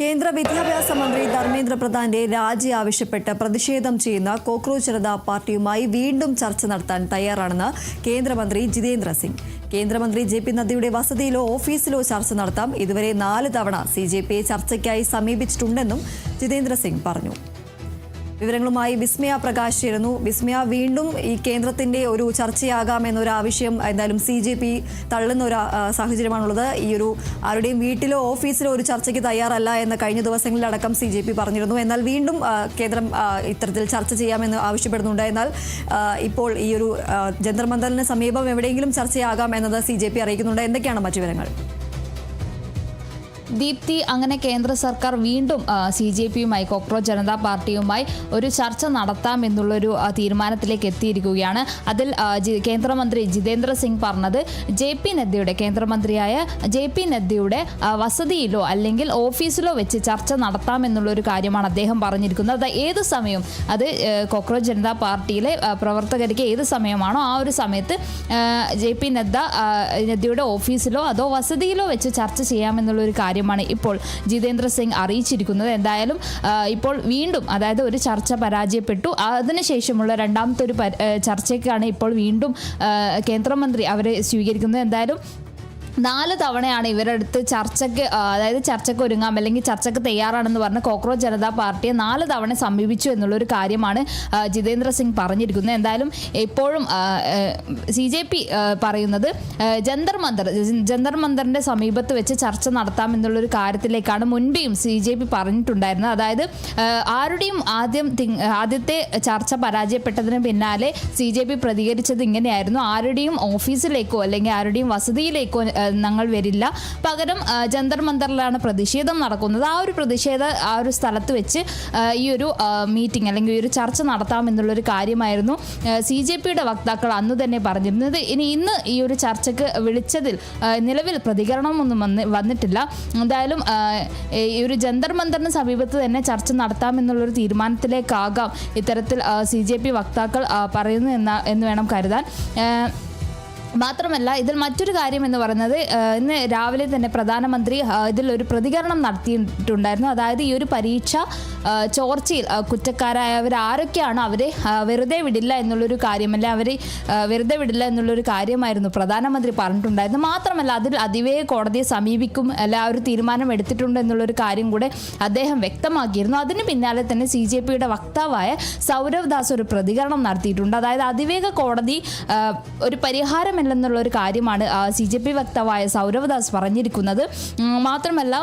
കേന്ദ്ര വിദ്യാഭ്യാസ മന്ത്രി ധർമ്മേന്ദ്ര പ്രധാന്റെ രാജി ആവശ്യപ്പെട്ട് പ്രതിഷേധം ചെയ്യുന്ന കോക്രോച്ച് ജനതാ പാർട്ടിയുമായി വീണ്ടും ചർച്ച നടത്താൻ തയ്യാറാണെന്ന് കേന്ദ്രമന്ത്രി ജിതേന്ദ്ര സിംഗ്. കേന്ദ്രമന്ത്രി ജെ.പി. നദ്ദയുടെ വസതിയിലോ ഓഫീസിലോ ചർച്ച നടത്താം. ഇതുവരെ 4 തവണ CJP ചർച്ചയ്ക്കായി സമീപിച്ചിട്ടുണ്ടെന്നും ജിതേന്ദ്ര സിംഗ് പറഞ്ഞു. വിവരങ്ങളുമായി വിസ്മയ പ്രകാശ് ചേരുന്നു. വിസ്മയ, വീണ്ടും ഈ കേന്ദ്രത്തിന്റെ ഒരു ചർച്ചയാകാമെന്നൊരു ആവശ്യം എന്തായാലും CJP തള്ളുന്ന ഒരു സാഹചര്യമാണുള്ളത്. ഈ ഒരു ആരുടെയും വീട്ടിലോ ഓഫീസിലോ ഒരു ചർച്ചയ്ക്ക് തയ്യാറല്ല എന്ന് കഴിഞ്ഞ ദിവസങ്ങളിലടക്കം CJP പറഞ്ഞിരുന്നു. എന്നാൽ വീണ്ടും കേന്ദ്രം ഇത്തരത്തിൽ ചർച്ച ചെയ്യാമെന്ന് ആവശ്യപ്പെടുന്നുണ്ട്. എന്നാൽ ഇപ്പോൾ ഈ ഒരു ജന്തർ മന്ദറിന് സമീപം എവിടെയെങ്കിലും ചർച്ചയാകാം എന്നത് CJP അറിയിക്കുന്നുണ്ട്. എന്തൊക്കെയാണ് മറ്റു വിവരങ്ങൾ? ദീപ്തി, അങ്ങനെ കേന്ദ്ര സർക്കാർ വീണ്ടും CJPയുമായി കോക്രോച്ച് ജനതാ പാർട്ടിയുമായി ഒരു ചർച്ച നടത്താം എന്നുള്ളൊരു തീരുമാനത്തിലേക്ക് എത്തിയിരിക്കുകയാണ്. അതിൽ കേന്ദ്രമന്ത്രി ജിതേന്ദ്ര സിംഗ് പറഞ്ഞത് JP നദ്ദയുടെ കേന്ദ്രമന്ത്രിയായ JP നദ്ദയുടെ വസതിയിലോ അല്ലെങ്കിൽ ഓഫീസിലോ വെച്ച് ചർച്ച നടത്താം എന്നുള്ളൊരു കാര്യമാണ് അദ്ദേഹം പറഞ്ഞിരിക്കുന്നത്. ഏത് സമയം അത് കോക്രോച്ച് ജനതാ പാർട്ടിയിലെ പ്രവർത്തകർക്ക് ഏത് സമയമാണോ ആ ഒരു സമയത്ത് JP നദ്ദയുടെ ഓഫീസിലോ അതോ വസതിയിലോ വെച്ച് ചർച്ച ചെയ്യാമെന്നുള്ളൊരു കാര്യമാണ് ഇപ്പോൾ ജിതേന്ദ്ര സിംഗ് അറിയിച്ചിരിക്കുന്നത്. എന്തായാലും ഇപ്പോൾ വീണ്ടും, അതായത് ഒരു ചർച്ച പരാജയപ്പെട്ടു, അതിനുശേഷമുള്ള രണ്ടാമത്തെ ഒരു ചർച്ചയ്ക്കാണ് ഇപ്പോൾ വീണ്ടും കേന്ദ്രമന്ത്രി അവരെ സ്വീകരിക്കുന്നത്. എന്തായാലും 4 തവണയാണ് ഇവരടുത്ത് ചർച്ചയ്ക്ക് ഒരുങ്ങാം അല്ലെങ്കിൽ ചർച്ചയ്ക്ക് തയ്യാറാണെന്ന് പറഞ്ഞ് കോക്രോച്ച് ജനതാ പാർട്ടിയെ 4 തവണ സമീപിച്ചു എന്നുള്ളൊരു കാര്യമാണ് ജിതേന്ദ്ര സിംഗ് പറഞ്ഞിരിക്കുന്നത്. എന്തായാലും ഇപ്പോഴും CJP പറയുന്നത് ജന്തർ മന്ദറിന്റെ സമീപത്ത് വെച്ച് ചർച്ച നടത്താം എന്നുള്ളൊരു കാര്യത്തിലേക്കാണ് മുൻപേയും CJP പറഞ്ഞിട്ടുണ്ടായിരുന്നത്. അതായത് ആരുടെയും ആദ്യത്തെ ചർച്ച പരാജയപ്പെട്ടതിന് പിന്നാലെ CJP പ്രതികരിച്ചത് ഇങ്ങനെയായിരുന്നു: ആരുടെയും ഓഫീസിലേക്കോ അല്ലെങ്കിൽ ആരുടെയും വസതിയിലേക്കോ ഞങ്ങൾ വരില്ല, പകരം ജന്തർ മന്ദറിലാണ് പ്രതിഷേധം നടക്കുന്നത്. ആ ഒരു സ്ഥലത്ത് വെച്ച് ഈ ഒരു മീറ്റിംഗ് അല്ലെങ്കിൽ ഈ ഒരു ചർച്ച നടത്താമെന്നുള്ളൊരു കാര്യമായിരുന്നു CJPയുടെ വക്താക്കൾ അന്ന് തന്നെ പറഞ്ഞിരുന്നത്. ഇന്ന് ഈ ഒരു ചർച്ചയ്ക്ക് വിളിച്ചതിൽ നിലവിൽ പ്രതികരണമൊന്നും വന്നിട്ടില്ല. എന്തായാലും ഈ ഒരു ജന്തർ മന്ദറിന് സമീപത്ത് തന്നെ ചർച്ച നടത്താമെന്നുള്ളൊരു തീരുമാനത്തിലേക്കാകാം ഇത്തരത്തിൽ CJP വക്താക്കൾ പറയുന്നു എന്ന് വേണം കരുതാൻ. മാത്രമല്ല, ഇതിൽ മറ്റൊരു കാര്യം എന്ന് പറയുന്നത്, ഇന്ന് രാവിലെ തന്നെ പ്രധാനമന്ത്രി ഇതിലൊരു പ്രതികരണം നടത്തിയിട്ടുണ്ടായിരുന്നു. അതായത് ഈ ഒരു പരീക്ഷ ചോർച്ചയിൽ കുറ്റക്കാരായവർ ആരൊക്കെയാണ് അവരെ വെറുതെ വിടില്ല എന്നുള്ളൊരു കാര്യമല്ല, അവരെ വെറുതെ വിടില്ല എന്നുള്ളൊരു കാര്യമായിരുന്നു പ്രധാനമന്ത്രി പറഞ്ഞിട്ടുണ്ടായിരുന്നു. മാത്രമല്ല, അതിൽ അതിവേഗ കോടതിയെ സമീപിക്കും അല്ല ആ ഒരു തീരുമാനം എടുത്തിട്ടുണ്ട് എന്നുള്ളൊരു കാര്യം കൂടെ അദ്ദേഹം വ്യക്തമാക്കിയിരുന്നു. അതിന് പിന്നാലെ തന്നെ CJPയുടെ വക്താവായ സൗരവ് ദാസ് ഒരു പ്രതികരണം നടത്തിയിട്ടുണ്ട്. അതായത് അതിവേഗ കോടതി ഒരു പരിഹാരം എന്നുള്ളൊരു കാര്യമാണ് CJP വക്താവായ സൗരവ് ദാസ് പറഞ്ഞിരിക്കുന്നത്. മാത്രമല്ല,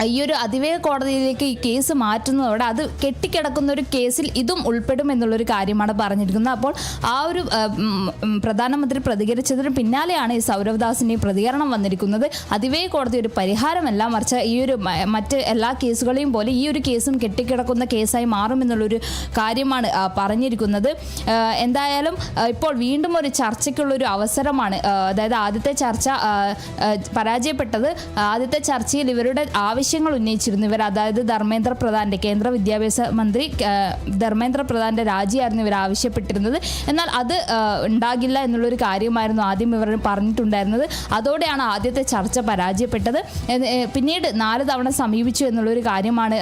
ഈ ഒരു അതിവേഗ കോടതിയിലേക്ക് ഈ കേസ് മാറ്റുന്നതോടെ അത് കെട്ടിക്കിടക്കുന്ന ഒരു കേസിൽ ഇതും ഉൾപ്പെടും എന്നുള്ളൊരു കാര്യമാണ് പറഞ്ഞിരിക്കുന്നത്. അപ്പോൾ ആ ഒരു പ്രധാനമന്ത്രി പ്രതികരിച്ചതിന് പിന്നാലെയാണ് ഈ സൗരവ് ദാസിൻ്റെയും പ്രതികരണം വന്നിരിക്കുന്നത്. അതിവേഗ കോടതി ഒരു പരിഹാരമല്ല, മറിച്ച് ഈ ഒരു മറ്റ് എല്ലാ കേസുകളെയും പോലെ ഈ ഒരു കേസും കെട്ടിക്കിടക്കുന്ന കേസായി മാറുമെന്നുള്ളൊരു കാര്യമാണ് പറഞ്ഞിരിക്കുന്നത്. എന്തായാലും ഇപ്പോൾ വീണ്ടും ഒരു ചർച്ചയ്ക്കുള്ളൊരു അവസരമാണ്. അതായത് ആദ്യത്തെ ചർച്ച പരാജയപ്പെട്ടത്. ആദ്യത്തെ ചർച്ചയിൽ ഇവരുടെ ആവശ്യങ്ങൾ ഉന്നയിച്ചിരുന്നു ഇവർ. അതായത് ധർമ്മേന്ദ്ര പ്രധാന്റെ, കേന്ദ്ര വിദ്യാഭ്യാസ മന്ത്രി ധർമ്മേന്ദ്ര പ്രധാന്റെ രാജിയായിരുന്നു ഇവർ ആവശ്യപ്പെട്ടിരുന്നത്. എന്നാൽ അത് ഉണ്ടാകില്ല എന്നുള്ളൊരു കാര്യമായിരുന്നു ആദ്യം ഇവർ പറഞ്ഞിട്ടുണ്ടായിരുന്നത്. അതോടെയാണ് ആദ്യത്തെ ചർച്ച പരാജയപ്പെട്ടത്. പിന്നീട് 4 തവണ സമീപിച്ചു എന്നുള്ളൊരു കാര്യമാണ്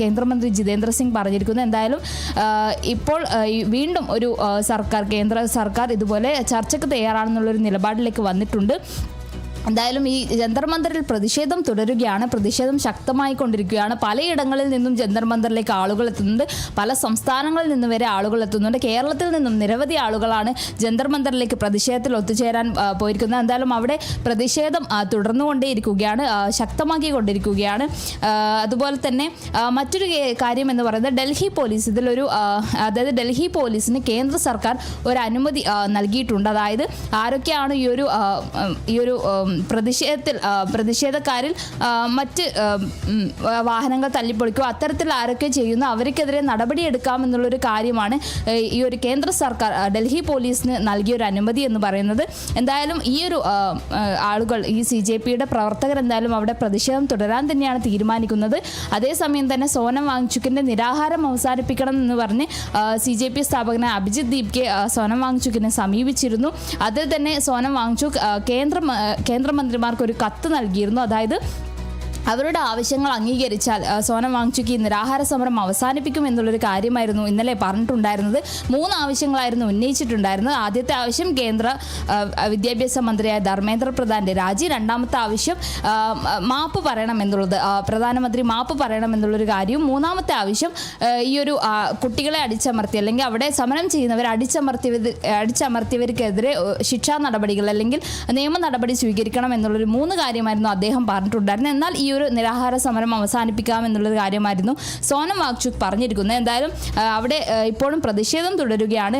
കേന്ദ്രമന്ത്രി ജിതേന്ദ്ര സിംഗ് പറഞ്ഞിരിക്കുന്നത്. എന്തായാലും ഇപ്പോൾ വീണ്ടും ഒരു കേന്ദ്ര സർക്കാർ ഇതുപോലെ ചർച്ചയ്ക്ക് തയ്യാറാണെന്നുള്ളൊരു നിലപാടിലേക്ക് വന്നിട്ടുണ്ട്. എന്തായാലും ഈ ജന്തർ മന്ദറിൽ പ്രതിഷേധം തുടരുകയാണ്. പ്രതിഷേധം ശക്തമായി കൊണ്ടിരിക്കുകയാണ്. പലയിടങ്ങളിൽ നിന്നും ജന്തർ മന്ദറിലേക്ക് ആളുകൾ എത്തുന്നുണ്ട്. പല സംസ്ഥാനങ്ങളിൽ നിന്നും വരെ ആളുകൾ എത്തുന്നുണ്ട്. കേരളത്തിൽ നിന്നും നിരവധി ആളുകളാണ് ജന്തർ മന്ദറിലേക്ക് പ്രതിഷേധത്തിൽ ഒത്തുചേരാൻ പോയിരിക്കുന്നത്. എന്തായാലും അവിടെ പ്രതിഷേധം തുടർന്നുകൊണ്ടേയിരിക്കുകയാണ്, ശക്തമാക്കിക്കൊണ്ടിരിക്കുകയാണ്. അതുപോലെ തന്നെ മറ്റൊരു കാര്യം എന്ന് പറയുന്നത്, ഡൽഹി പോലീസ് അതായത് ഡൽഹി പോലീസിന് കേന്ദ്ര സർക്കാർ ഒരു അനുമതി നൽകിയിട്ടുണ്ട്. അതായത് ആരൊക്കെയാണ് ഈ ഒരു പ്രതിഷേധക്കാരിൽ മറ്റ് വാഹനങ്ങൾ തല്ലിപ്പൊളിക്കുക അത്തരത്തിൽ ആരൊക്കെ ചെയ്യുന്നു അവർക്കെതിരെ നടപടിയെടുക്കാമെന്നുള്ളൊരു കാര്യമാണ് ഈ ഒരു കേന്ദ്ര സർക്കാർ ഡൽഹി പോലീസിന് നൽകിയൊരു അനുമതി എന്ന് പറയുന്നത്. എന്തായാലും ഈ ഒരു ആളുകൾ, ഈ CJPയുടെ പ്രവർത്തകർ എന്തായാലും അവിടെ പ്രതിഷേധം തുടരാൻ തന്നെയാണ് തീരുമാനിക്കുന്നത്. അതേസമയം തന്നെ സോനം വാങ്ചുക്കിൻ്റെ നിരാഹാരം അവസാനിപ്പിക്കണം എന്ന് പറഞ്ഞ് CJP സ്ഥാപകനായ അഭിജിത്ത് ദീപ്കെ സോനം വാങ്ചുക്കിനെ സമീപിച്ചിരുന്നു. അതിൽ തന്നെ സോനം വാങ്ചുക് കേന്ദ്രമന്ത്രിമാർക്ക് ഒരു കത്ത് നൽകിയിരുന്നു. അതായത് അവരുടെ ആവശ്യങ്ങൾ അംഗീകരിച്ചാൽ സോനം വാങ്ചുക്ക് ഈ നിരാഹാര സമരം അവസാനിപ്പിക്കും എന്നുള്ളൊരു കാര്യമായിരുന്നു ഇന്നലെ പറഞ്ഞിട്ടുണ്ടായിരുന്നത്. 3 ആവശ്യങ്ങളായിരുന്നു ഉന്നയിച്ചിട്ടുണ്ടായിരുന്നത്. ആദ്യത്തെ ആവശ്യം കേന്ദ്ര വിദ്യാഭ്യാസ മന്ത്രിയായ ധർമ്മേന്ദ്ര പ്രധാന്റെ രാജി, രണ്ടാമത്തെ ആവശ്യം മാപ്പ് പറയണം എന്നുള്ളത്, പ്രധാനമന്ത്രി മാപ്പ് പറയണം എന്നുള്ളൊരു കാര്യവും, മൂന്നാമത്തെ ആവശ്യം ഈ ഒരു കുട്ടികളെ അടിച്ചമർത്തി അല്ലെങ്കിൽ അവിടെ സമരം ചെയ്യുന്നവർ അടിച്ചമർത്തിയവർക്കെതിരെ ശിക്ഷാ നടപടികൾ അല്ലെങ്കിൽ നിയമ നടപടി സ്വീകരിക്കണം എന്നുള്ളൊരു 3 കാര്യമായിരുന്നു അദ്ദേഹം പറഞ്ഞിട്ടുണ്ടായിരുന്നത്. എന്നാൽ ഈ ഒരു നിരാഹാര സമരം അവസാനിപ്പിക്കാം എന്നുള്ളൊരു കാര്യമായിരുന്നു സോനം വാങ്ചുക് പറഞ്ഞിരിക്കുന്നത്. എന്തായാലും അവിടെ ഇപ്പോഴും പ്രതിഷേധം തുടരുകയാണ്.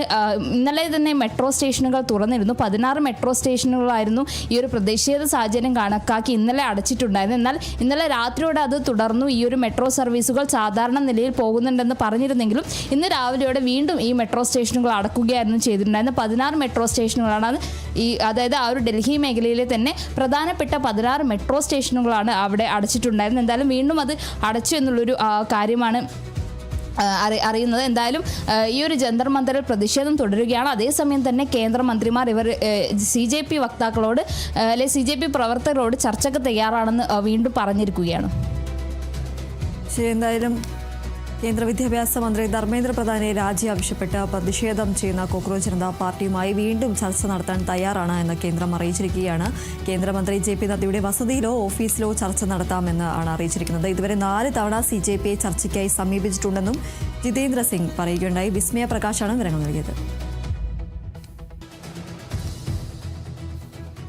ഇന്നലെ തന്നെ മെട്രോ സ്റ്റേഷനുകൾ തുറന്നിരുന്നു. 16 മെട്രോ സ്റ്റേഷനുകളായിരുന്നു ഈ ഒരു പ്രതിഷേധ സാഹചര്യം കണക്കാക്കി ഇന്നലെ അടച്ചിട്ടുണ്ടായിരുന്നു. എന്നാൽ ഇന്നലെ രാത്രിയോടെ അത് തുടർന്നു. ഈ ഒരു മെട്രോ സർവീസുകൾ സാധാരണ നിലയിൽ പോകുന്നുണ്ടെന്ന് പറഞ്ഞിരുന്നെങ്കിലും ഇന്ന് രാവിലെയോടെ വീണ്ടും ഈ മെട്രോ സ്റ്റേഷനുകൾ അടക്കുകയായിരുന്നു ചെയ്തിട്ടുണ്ടായിരുന്നത്. 16 മെട്രോ സ്റ്റേഷനുകളാണ് അതായത് ആ ഒരു ഡൽഹി മേഖലയിലെ തന്നെ പ്രധാനപ്പെട്ട 16 മെട്രോ സ്റ്റേഷനുകളാണ് അവിടെ അടച്ചിട്ടുണ്ടായിരുന്നത്. എന്തായാലും വീണ്ടും അത് അടച്ചു എന്നുള്ളൊരു കാര്യമാണ് അറിയുന്നത്. എന്തായാലും ഈ ഒരു ജന്തർ മന്ദറിൽ പ്രതിഷേധം തുടരുകയാണ്. അതേസമയം തന്നെ കേന്ദ്രമന്ത്രിമാർ ഇവർ CJP വക്താക്കളോട് അല്ലെങ്കിൽ CJP പ്രവർത്തകരോട് ചർച്ചയ്ക്ക് തയ്യാറാണെന്ന് വീണ്ടും പറഞ്ഞിരിക്കുകയാണ്. ശരി, എന്തായാലും കേന്ദ്ര വിദ്യാഭ്യാസ മന്ത്രി ധർമ്മേന്ദ്ര പ്രധാനെ രാജി ആവശ്യപ്പെട്ട് പ്രതിഷേധം ചെയ്യുന്ന കോക്രോച്ച് ജനതാ പാർട്ടിയുമായി വീണ്ടും ചർച്ച നടത്താൻ തയ്യാറാണ് എന്ന് കേന്ദ്രം അറിയിച്ചിരിക്കുകയാണ്. കേന്ദ്രമന്ത്രി JP നദ്ദയുടെ വസതിയിലോ ഓഫീസിലോ ചർച്ച നടത്താമെന്ന് ആണ് അറിയിച്ചിരിക്കുന്നത്. ഇതുവരെ 4 തവണ CJPയെ ചർച്ചയ്ക്കായി സമീപിച്ചിട്ടുണ്ടെന്നും ജിതേന്ദ്ര സിംഗ് പറയുകയുണ്ടായി. വിസ്മയ പ്രകാശാണ് വിവരങ്ങൾ നൽകിയത്.